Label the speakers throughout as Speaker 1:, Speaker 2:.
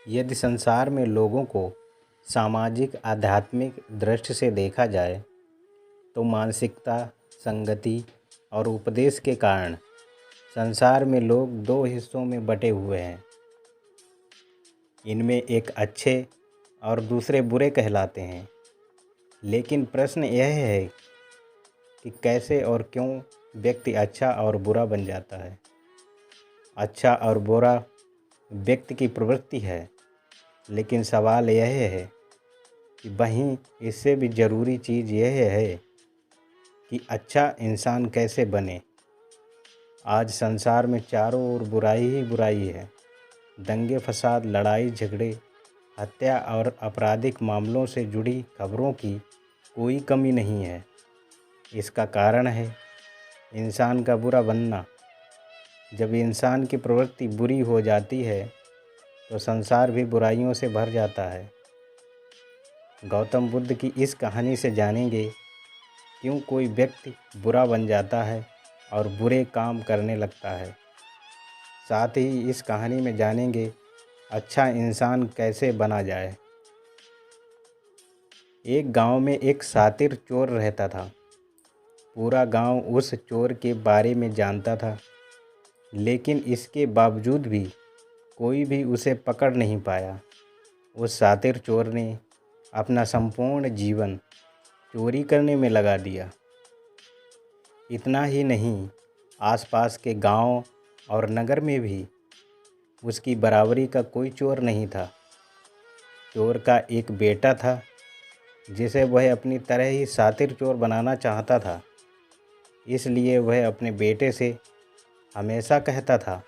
Speaker 1: यदि संसार में लोगों को सामाजिक आध्यात्मिक दृष्टि से देखा जाए तो मानसिकता, संगति और उपदेश के कारण संसार में लोग दो हिस्सों में बटे हुए हैं। इनमें एक अच्छे और दूसरे बुरे कहलाते हैं। लेकिन प्रश्न यह है कि कैसे और क्यों व्यक्ति अच्छा और बुरा बन जाता है। अच्छा और बुरा व्यक्ति की प्रवृत्ति है, लेकिन सवाल यह है कि वहीं इससे भी ज़रूरी चीज़ यह है कि अच्छा इंसान कैसे बने। आज संसार में चारों ओर बुराई ही बुराई है। दंगे फसाद, लड़ाई झगड़े, हत्या और आपराधिक मामलों से जुड़ी खबरों की कोई कमी नहीं है। इसका कारण है इंसान का बुरा बनना। जब इंसान की प्रवृत्ति बुरी हो जाती है तो संसार भी बुराइयों से भर जाता है। गौतम बुद्ध की इस कहानी से जानेंगे क्यों कोई व्यक्ति बुरा बन जाता है और बुरे काम करने लगता है। साथ ही इस कहानी में जानेंगे अच्छा इंसान कैसे बना जाए। एक गांव में एक शातिर चोर रहता था। पूरा गांव उस चोर के बारे में जानता था, लेकिन इसके बावजूद भी कोई भी उसे पकड़ नहीं पाया। उस शातिर चोर ने अपना संपूर्ण जीवन चोरी करने में लगा दिया। इतना ही नहीं, आसपास के गांव और नगर में भी उसकी बराबरी का कोई चोर नहीं था। चोर का एक बेटा था जिसे वह अपनी तरह ही शातिर चोर बनाना चाहता था। इसलिए वह अपने बेटे से हमेशा कहता था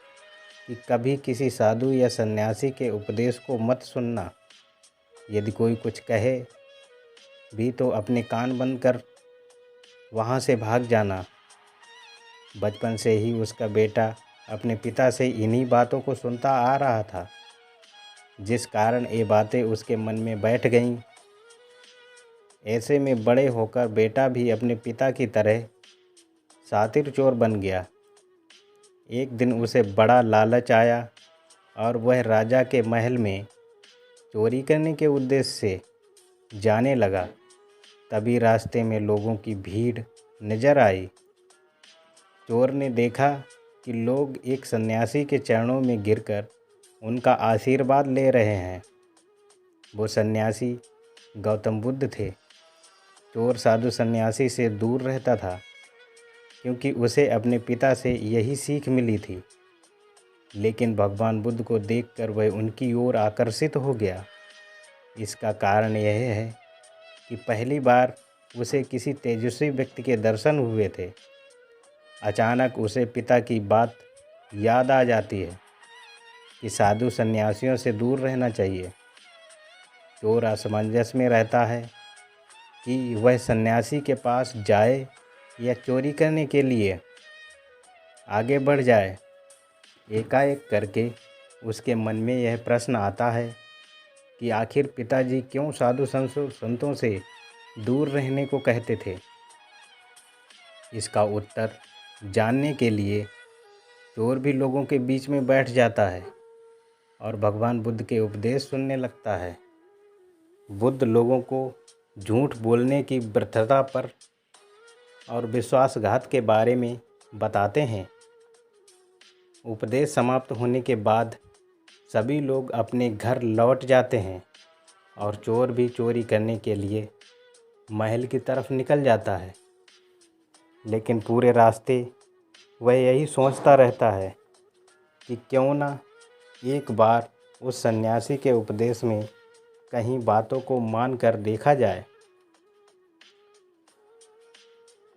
Speaker 1: कि कभी किसी साधु या सन्यासी के उपदेश को मत सुनना। यदि कोई कुछ कहे भी तो अपने कान बंद कर वहाँ से भाग जाना। बचपन से ही उसका बेटा अपने पिता से इन्हीं बातों को सुनता आ रहा था, जिस कारण ये बातें उसके मन में बैठ गईं। ऐसे में बड़े होकर बेटा भी अपने पिता की तरह शातिर चोर बन गया। एक दिन उसे बड़ा लालच आया और वह राजा के महल में चोरी करने के उद्देश्य से जाने लगा। तभी रास्ते में लोगों की भीड़ नजर आई। चोर ने देखा कि लोग एक सन्यासी के चरणों में गिरकर उनका आशीर्वाद ले रहे हैं। वो सन्यासी गौतम बुद्ध थे। चोर साधु सन्यासी से दूर रहता था क्योंकि उसे अपने पिता से यही सीख मिली थी। लेकिन भगवान बुद्ध को देखकर वह उनकी ओर आकर्षित हो गया। इसका कारण यह है कि पहली बार उसे किसी तेजस्वी व्यक्ति के दर्शन हुए थे। अचानक उसे पिता की बात याद आ जाती है कि साधु सन्यासियों से दूर रहना चाहिए। चोर असमंजस में रहता है कि वह सन्यासी के पास जाए या चोरी करने के लिए आगे बढ़ जाए। एकाएक करके उसके मन में यह प्रश्न आता है कि आखिर पिताजी क्यों साधु संतों से दूर रहने को कहते थे। इसका उत्तर जानने के लिए चोर भी लोगों के बीच में बैठ जाता है और भगवान बुद्ध के उपदेश सुनने लगता है। बुद्ध लोगों को झूठ बोलने की व्यर्थता पर और विश्वासघात के बारे में बताते हैं। उपदेश समाप्त होने के बाद सभी लोग अपने घर लौट जाते हैं और चोर भी चोरी करने के लिए महल की तरफ निकल जाता है। लेकिन पूरे रास्ते वह यही सोचता रहता है कि क्यों ना एक बार उस सन्यासी के उपदेश में कहीं बातों को मान कर देखा जाए।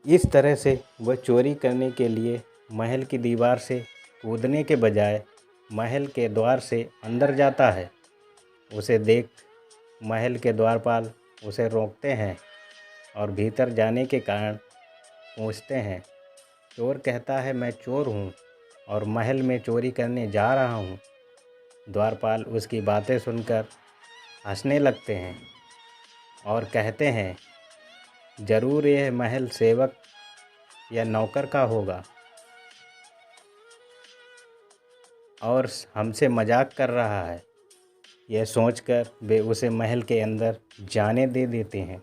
Speaker 1: इस तरह से वह चोरी करने के लिए महल की दीवार से कूदने के बजाय महल के द्वार से अंदर जाता है। उसे देख महल के द्वारपाल उसे रोकते हैं और भीतर जाने के कारण पूछते हैं। चोर कहता है, मैं चोर हूँ और महल में चोरी करने जा रहा हूँ। द्वारपाल उसकी बातें सुनकर हंसने लगते हैं और कहते हैं, ज़रूर यह महल सेवक या नौकर का होगा और हमसे मजाक कर रहा है। यह सोचकर वे उसे महल के अंदर जाने दे देते हैं।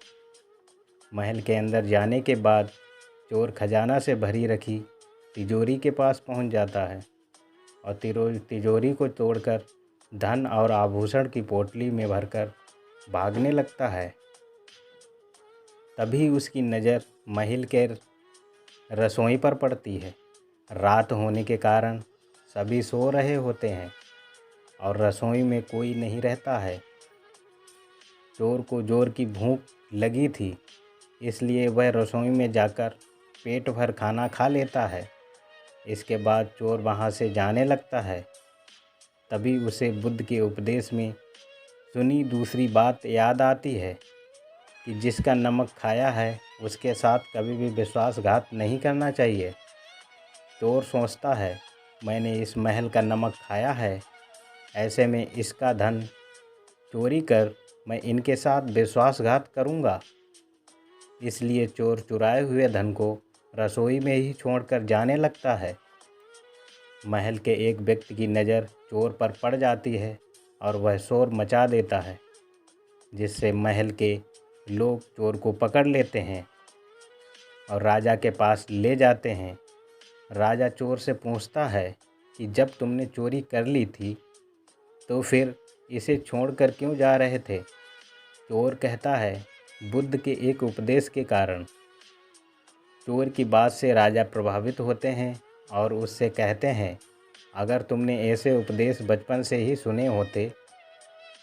Speaker 1: महल के अंदर जाने के बाद चोर खजाना से भरी रखी तिजोरी के पास पहुंच जाता है और तिजोरी को तोड़कर धन और आभूषण की पोटली में भरकर भागने लगता है। तभी उसकी नज़र महल के रसोई पर पड़ती है। रात होने के कारण सभी सो रहे होते हैं और रसोई में कोई नहीं रहता है। चोर को जोर की भूख लगी थी, इसलिए वह रसोई में जाकर पेट भर खाना खा लेता है। इसके बाद चोर वहाँ से जाने लगता है। तभी उसे बुद्ध के उपदेश में सुनी दूसरी बात याद आती है कि जिसका नमक खाया है उसके साथ कभी भी विश्वासघात नहीं करना चाहिए। चोर सोचता है, मैंने इस महल का नमक खाया है, ऐसे में इसका धन चोरी कर मैं इनके साथ विश्वासघात करूँगा। इसलिए चोर चुराए हुए धन को रसोई में ही छोड़कर जाने लगता है। महल के एक व्यक्ति की नज़र चोर पर पड़ जाती है और वह शोर मचा देता है, जिससे महल के लोग चोर को पकड़ लेते हैं और राजा के पास ले जाते हैं। राजा चोर से पूछता है कि जब तुमने चोरी कर ली थी तो फिर इसे छोड़कर क्यों जा रहे थे? चोर कहता है, बुद्ध के एक उपदेश के कारण। चोर की बात से राजा प्रभावित होते हैं और उससे कहते हैं, अगर तुमने ऐसे उपदेश बचपन से ही सुने होते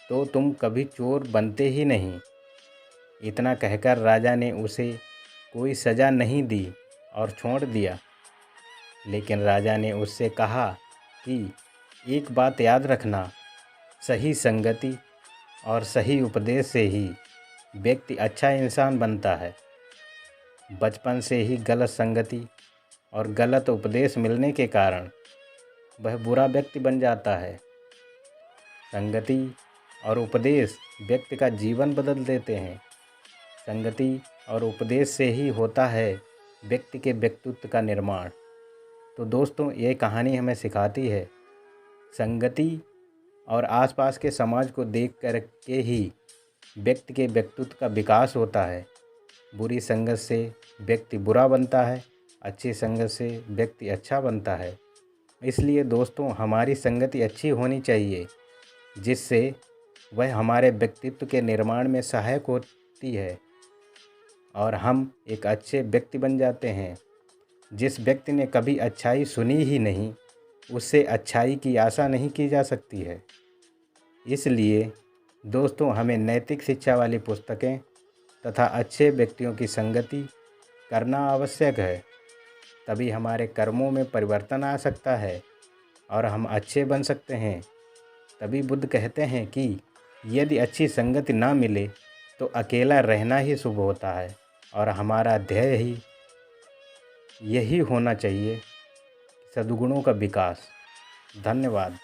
Speaker 1: तो तुम कभी चोर बनते ही नहीं। इतना कहकर राजा ने उसे कोई सज़ा नहीं दी और छोड़ दिया। लेकिन राजा ने उससे कहा कि एक बात याद रखना, सही संगति और सही उपदेश से ही व्यक्ति अच्छा इंसान बनता है। बचपन से ही गलत संगति और गलत उपदेश मिलने के कारण वह बुरा व्यक्ति बन जाता है। संगति और उपदेश व्यक्ति का जीवन बदल देते हैं। संगति और उपदेश से ही होता है व्यक्ति के व्यक्तित्व का निर्माण। तो दोस्तों, ये कहानी हमें सिखाती है संगति और आसपास के समाज को देख कर के ही व्यक्ति के व्यक्तित्व का विकास होता है। बुरी संगत से व्यक्ति बुरा बनता है, अच्छी संगत से व्यक्ति अच्छा बनता है। इसलिए दोस्तों, हमारी संगति अच्छी होनी चाहिए, जिससे वह हमारे व्यक्तित्व के निर्माण में सहायक होती है और हम एक अच्छे व्यक्ति बन जाते हैं। जिस व्यक्ति ने कभी अच्छाई सुनी ही नहीं, उससे अच्छाई की आशा नहीं की जा सकती है। इसलिए दोस्तों, हमें नैतिक शिक्षा वाली पुस्तकें तथा अच्छे व्यक्तियों की संगति करना आवश्यक है। तभी हमारे कर्मों में परिवर्तन आ सकता है और हम अच्छे बन सकते हैं। तभी बुद्ध कहते हैं कि यदि अच्छी संगति ना मिले तो अकेला रहना ही शुभ होता है और हमारा ध्येय ही यही होना चाहिए, सद्गुणों का विकास। धन्यवाद।